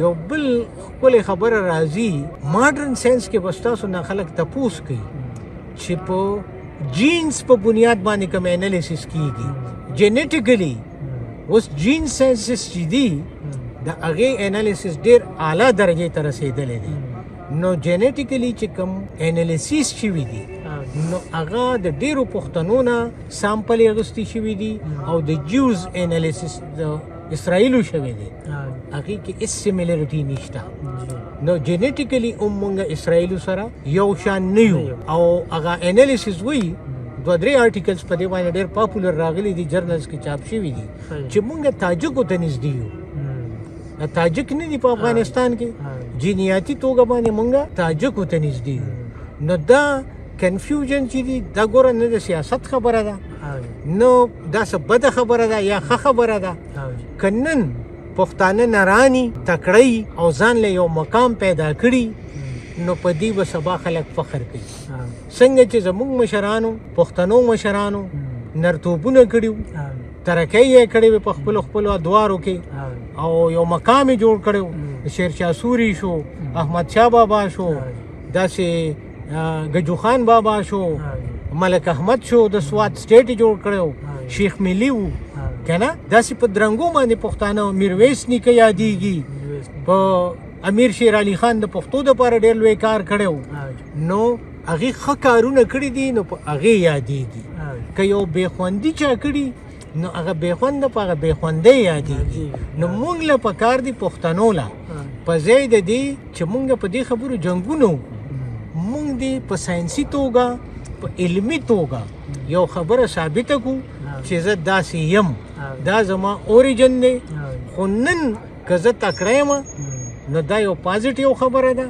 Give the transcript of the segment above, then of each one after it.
یو بل ښکلې خبره راځي ماډرن ساینس کې به ستاسو نه خلک تپوس کوي چې په جینز په بنیاد باندې کوم انالیسس کیږي جینیټیکلی اوس جین ساینسس چې دي د هغې انالیسس ډېر اعلی درجې ته رسېدلی دی نو جینیټیکلی چې کوم انالیسس شوي دي نو هغه د ډېرو پښتنو نه سامپل اخیستي شوي دي او د جیوز انالیسس د اسرائیلو شوی دی هغې کې هېڅ سیمیلریټي نشته نو جینیټیکلی هم مونږ اسرائیلو سره یو شان نه یو او هغه انالیسس وایي 2-3 آرټیکلز په دې باندې ډېر پاپولر راغلي دي جرنلز کې چاپ شوي دي چې مونږ تاجکو ته نږدې یو تاجک نه دي په افغانستان کې جینیاتي توګه باندې مونږ تاجکو ته نږدې یو نو دا کنفیوژن چې دي دا ګوره نه د سیاست خبره ده نو دا څه بده خبره ده یا ښه خبره ده که نن پښتانه نراني تکړی او ځان له یو مقام پیدا کړي نو په دې به سبا خلک فخر کوي څنګه چې زموږ مشرانو پښتنو مشرانو نرتوبونه کړي ترقۍ یې کړې وې په خپلو خپلو ادوارو کې او یو مقام یې جوړ کړی و شیرشاه سوري شو احمدشاه بابا شو داسې گجو خان بابا شو ملک احمد شو د سوات سټیټ جوړ کړو شیخ ملی وو کنه داسې په درنګو باندې پښتانه میرویس نیکه یادېږي په امیر شیر علي خان د پښتو دپاره ډېر لوی کار کړی نو هغې ښه کارونه کړي دي نو په هغې یادېږي که یو بېخوندي چا کړي نو هغه بېخونده په هغه بېخوندۍ یادېږي نو موږ له پکار دي پښتنو له په ځای د دې چې موږ په دې خبرو جنګونه وکړو مونږ دې په ساینسي توګه په علمي توګه یو خبره ثابته کړو چې زه داسې یم دا زما اوریجن دی خو نن که زه تکړه یم نو دا یو پازیټیو خبره ده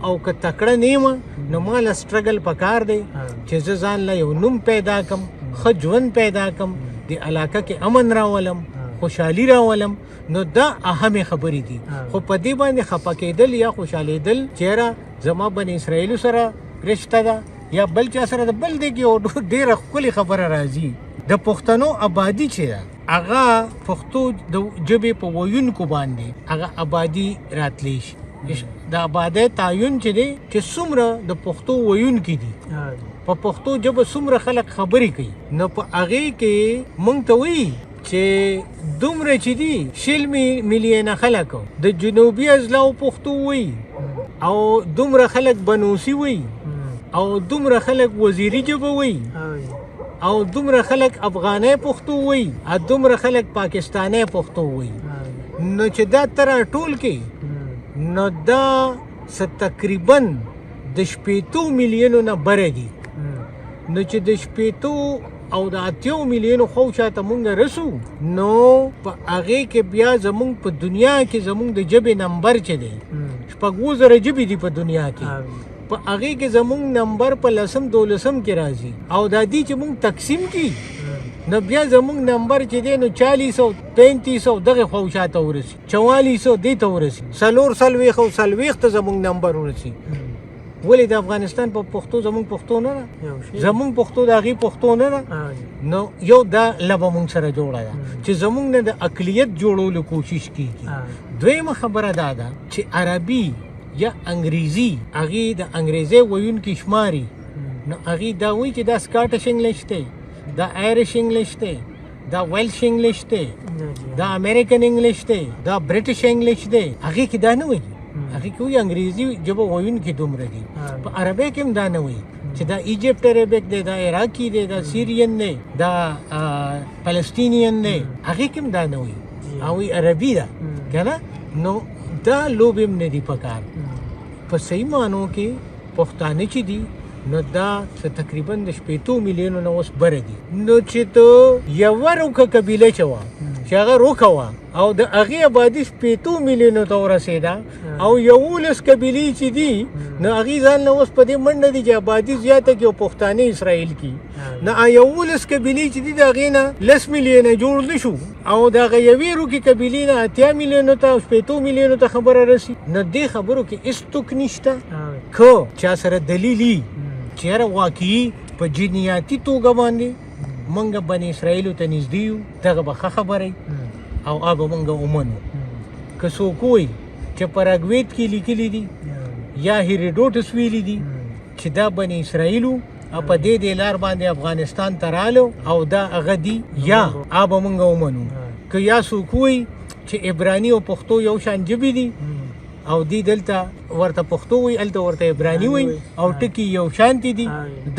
او که تکړه نه یم نو ما له سټرګل پکار دی چې زه ځان له یو نوم پیدا کړم ښه ژوند پیدا کړم د علاقه کې امن راولم خوشحالي راولم نو دا اهمې خبرې دي خو په دې باندې خفه کېدل یا خوشحالېدل چېرې زما بن اسرائیلو سره رشته ده یا بل چا سره د بل دی کې یو ډېره ښکلې خبره راځي د پښتنو آبادي چې ده هغه پښتو د ژبې په ویونکو باندې هغه آبادي راتلی شي د آبادۍ تعین چې دی چې څومره د پښتو ویونکي دي په پښتو ژبه څومره خلک خبرې کوي نو په هغې کې موږ ته وایي چې دومره چې دي 100 میلیونه خلک د جنوبي اضلاعو پښتو وایي او دومره خلک بنوسي وایي او دومره خلک وزیري ژبه وایي او دومره خلک افغانۍ پښتو وایي او دومره خلک پاکستانۍ پښتو وایي نو چې دا تر ټول کې نو دا تقریبا د 80 میلیونو نه بره دي نو چې د 80 او د 80 میلیونو خو شاته مونږ رسو نو په هغې کې بیا زمونږ په دنیا کې زمونږ د ژبې نمبر چې دی 2,000 ژبې دي په دنیا کې په هغې کې زمونږ نمبر په 10-12 کې راځي او دا دي چې مونږ تقسیم کړي نو بیا زمونږ نمبر چې دی نو 40-35 دغه خو شاته ورسي 4400 دې ته ورسي 440 ته زمونږ نمبر ورسي ولې د افغانستان په پښتو زمونږ پښتو نه ده زمونږ پښتو د هغې پښتو نه ده نو یو دا لبه مونږ سره جوړه ده چې زمونږ نه د اقلیت جوړولو کوشش کیږي دویمه خبره دا ده چې عربي یا انګریزي هغې د انګریزۍ ویونکي شماري نو هغې دا وایي چې دا سکاټش انګلیش دی دا آیرش انګلیش دی دا ویلش انګلیش دی دا امریکن انګلیش دی دا برټش انګلیش دی هغې کې دا نه وایي هغې کې وایي انګریزي ژبه ویونکي دومره دي په عربۍ کې هم دا نه وایي چې دا ایجپټ عربک دی دا عراقي دی دا سیرین دی دا فلسطینین دی هغې کې هم دا نه وایي هغوی عربي ده که نه نو دا لوبې هم نه دي پکار په صحیح معنو کې پښتانه چې دي نو دا تقریبا د 80 میلیونو نه اوس بره دي نو چې ته یوه روکه قبیله چې وه چې هغه روکه وه او د هغې آبادي 80 میلیونو ته ورسېده او 11 قبیلې چې دي نو هغې ځان نه اوس په دې منډه دي چې آبادي زیاته کړي او پښتانه اسرائیل کړي نو 11 قبیلې چې دي د هغې نه 10 میلیونه جوړ نه شو او د هغه یوې روکې قبیلې نه 80 میلیونو ته 80 میلیونو ته خبره رسي نو دې خبرو کې هېڅ توک نشته که چا سره دلیل چیرې واقعي په جنیاتي توګه باندې موږ بن اسرائیلو ته نږدې یو دغه به ښه خبره او هغه به موږ ومنو که څوک وایي چې پراګویت کې لیکلي دي یا هیروډوټس ویلي دي چې دا بني اسرائیلو په دې لار باندې افغانستان ته رالو او دا هغه دي یا به مونږ ومنو که یا څوک وایي چې عبراني او پښتو یو شان ژبې دي او دی دلته ورته پښتو وایي هلته ورته عبراني وایي او ټکي یو شانتې دي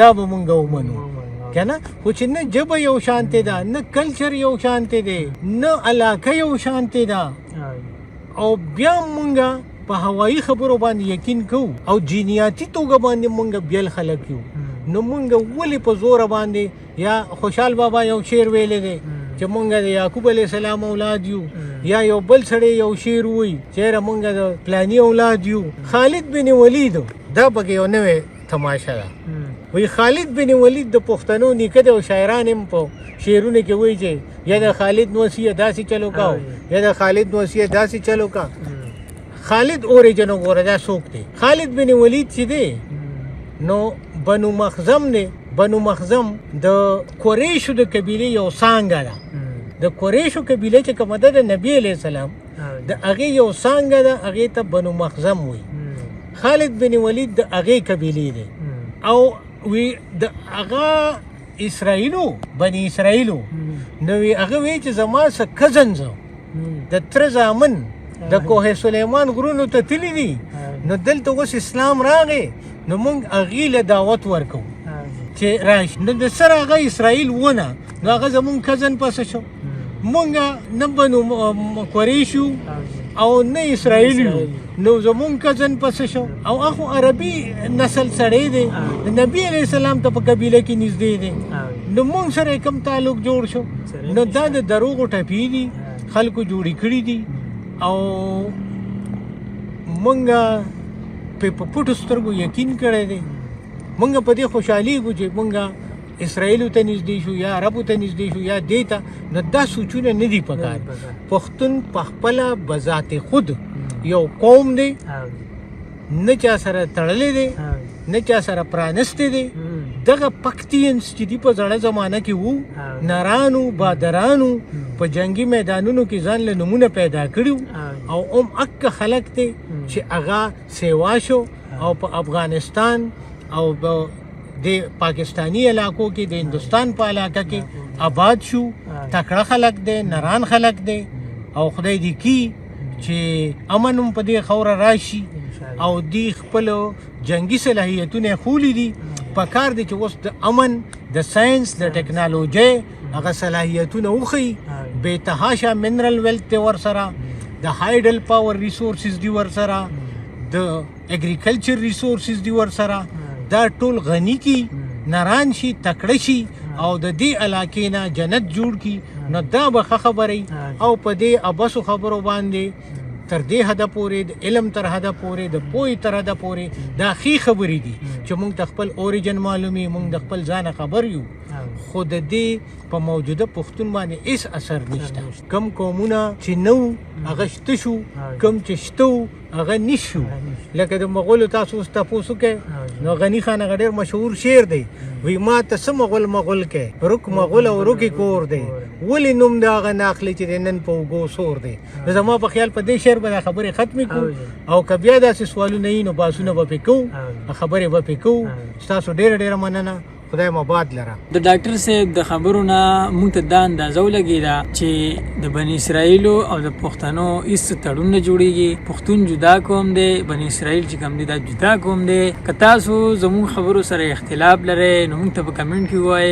دا به مونږ ومنو که نه خو چې نه ژبه یو شانتې ده نه کلچر یو شانتې دی نه علاقه یو شانتې ده او بیا مونږ په هوایي خبرو باندې یقین کوو او جینیاتي توګه باندې مونږ بیل خلک یو نو مونږ ولې په زوره باندې یا خوشحال بابا یو شعر ویلی دی چې مونږ د یعقوب علیه السلام اولاد یو یا یو بل سړی یو شعر وایي چېرې مونږ د پلاني اولاد یو خالد بن ولید دا پکې یو نوې تماشه ده وی خالد بن ولید د پښتنو نیکه دی او شاعران هم په شعرونو کې وایي چې یا د خالد نوسیه داسې چلو کا یا د خالد نوسیه داسې چلو کا خالد اوریجن وګوره دا څوک دی خالد بن ولید چې دی نو بنو مخزم دی بنو مخزم د قریشو د قبیلې یو څانګه ده د قریشو قبیله چې کومه ده د نبي علیه السلام د هغې یو څانګه ده هغې ته بنو مخزم وایي خالد بن ولید د هغې قبیلې دی او وی د هغه اسرائیلو بني اسرائیلو نو وی هغه وی چې زما څه کزنز د تره زامن د کوه سلیمان غرونو ته تللی دي نو دلته اوس اسلام راغی نو موږ هغې له دعوت ورکوو چې راشي نو د سره هغه اسرائیل ونه نو هغه زمونږ کزن پسه شو مونږ نه بنو قریشو او نه اسرائیل یو نو زمونږ کزن پسه شو او هغه عربي نسل سړی دی د نبي علیه السلام ته په قبیله کې نږدې دی نو مونږ سره کوم تعلق جوړ شو نو دا د دروغو ټپې دي خلکو جوړې کړي دي او مونږ په پټو سترګو یقین کړی دی مونږ په دې خوشحالیږو چې مونږ اسرائیلو ته نږدې شو یا عربو ته نږدې شو یا دې ته نو دا سوچونه نه دي پکار پښتون په خپله بذات خود یو قوم دی نه چا سره تړلی دی نه چا سره پرانستی دی دغه پکتینس چې دي په زړه زمانه کې وو نرانو بادرانو په جنگي میدانونو کې ځان له نمونه پیدا کړي او اکه خلک دی چې هغه سیوا شو او په افغانستان او د پاکستانی علاقو کې د هندوستان په علاقه کې آباد شو تکړه خلک دی نران خلک دی او خدای دې کی چې امن هم په دې خوره راشي او دی خپل جنگي صلاحیتونه خولی دي په کار دی چې اوس د امن د ساينس د ټکنالوژي هغه صلاحیتونه وخی به تهاشا منرل ویلث دی ورسره د هایډل پاور ریسورسز دی ورسره د اګریکلچر ریسورسز دی ورسره دا ټول غنی کی نران شي تکړه شي او د دې علاقې نه جنت جوړ کی نو دا به خبرې او په دې ابسو خبرو باندې تر دې حد پورې د علم تر حد پورې د پوهې تر حد پورې دا ښې خبرې دي چې موږ د خپل اوریجن معلومي موږ د خپل ځانه خبر یو خو د دې په موجوده پښتون باندې هیڅ اثر نشته کم قومونه چې نو هغه شته شو کم چې شته هغه نشو لکه د مغولو تاسو اوس تاسو کې نو غنی خان هغه ډېر مشهور شعر دی وی ما ته څه مغول کې رک مغول او رکی کور دی ولې نوم د هغه ناخلي چې نن په اوږو سور دی نو زما په خیال په دې شعر به خبرې ختمې کړو او که بیا داسې سوالونه وي نو باسونه به پې کوو خبرې به پې کوو ستاسو ډېره مننه خدای مباد لره د ډاکټر صاحب د خبرو نه موږ ته دا اندازه ولګېده چې د بني اسرائیلو او د پښتنو هېڅ تړون نه جوړېږي پښتون جدا قوم دی بني اسرائیل چې کوم دی دا جدا قوم دی که تاسو زموږ خبرو سره اختلاف لرئ نو موږ ته په کمنټ کې ووایئ